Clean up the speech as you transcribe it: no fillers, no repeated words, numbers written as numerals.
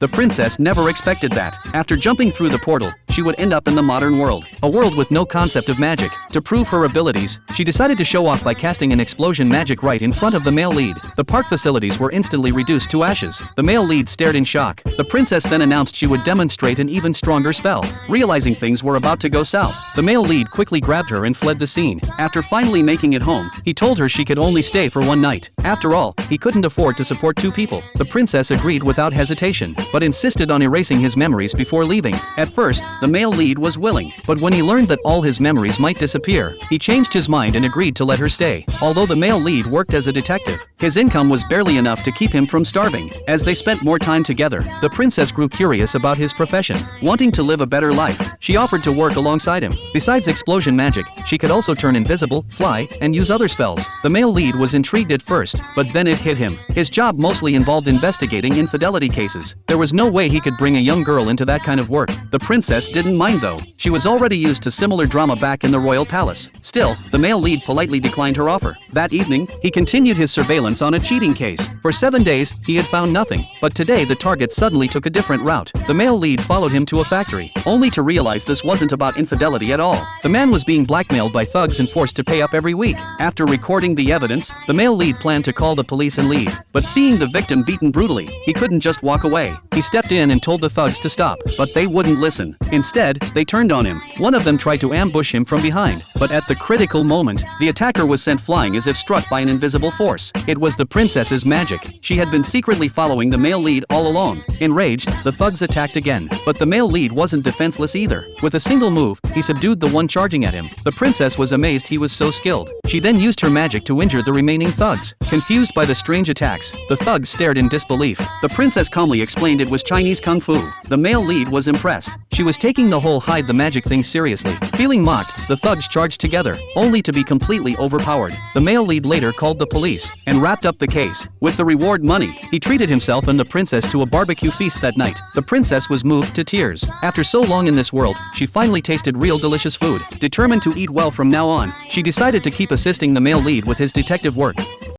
The princess never expected that. After jumping through the portal, she would end up in the modern world, a world with no concept of magic. To prove her abilities, she decided to show off by casting an explosion magic right in front of the male lead. The park facilities were instantly reduced to ashes. The male lead stared in shock. The princess then announced she would demonstrate an even stronger spell. Realizing things were about to go south, the male lead quickly grabbed her and fled the scene. After finally making it home, he told her she could only stay for one night. After all, he couldn't afford to support two people. The princess agreed without hesitation, but insisted on erasing his memories before leaving. At first, the male lead was willing, but when he learned that all his memories might disappear, he changed his mind and agreed to let her stay. Although the male lead worked as a detective, his income was barely enough to keep him from starving. As they spent more time together, the princess grew curious about his profession. Wanting to live a better life, she offered to work alongside him. Besides explosion magic, she could also turn invisible, fly, and use other spells. The male lead was intrigued at first, but then it hit him. His job mostly involved investigating infidelity cases. There was no way he could bring a young girl into that kind of work. The princess didn't mind though. She was already used to similar drama back in the royal palace. Still, the male lead politely declined her offer. That evening, he continued his surveillance on a cheating case. For 7 days, he had found nothing. But today the target suddenly took a different route. The male lead followed him to a factory, only to realize this wasn't about infidelity at all. The man was being blackmailed by thugs and forced to pay up every week. After recording the evidence, the male lead planned to call the police and leave. But seeing the victim beaten brutally, he couldn't just walk away. He stepped in and told the thugs to stop, but they wouldn't listen. Instead, they turned on him. One of them tried to ambush him from behind, but at the critical moment, the attacker was sent flying as if struck by an invisible force. It was the princess's magic. She had been secretly following the male lead all along. Enraged, the thugs attacked again, but the male lead wasn't defenseless either. With a single move, he subdued the one charging at him. The princess was amazed he was so skilled. She then used her magic to injure the remaining thugs. Confused by the strange attacks, the thugs stared in disbelief. The princess calmly explained it was Chinese kung fu. The male lead was impressed. She was taking the whole hide the magic thing seriously. Feeling mocked, the thugs charged together, only to be completely overpowered. The male lead later called the police and wrapped up the case. With the reward money, he treated himself and the princess to a barbecue feast that night. The princess was moved to tears. After so long in this world, she finally tasted real delicious food. Determined to eat well from now on, she decided to keep assisting the male lead with his detective work.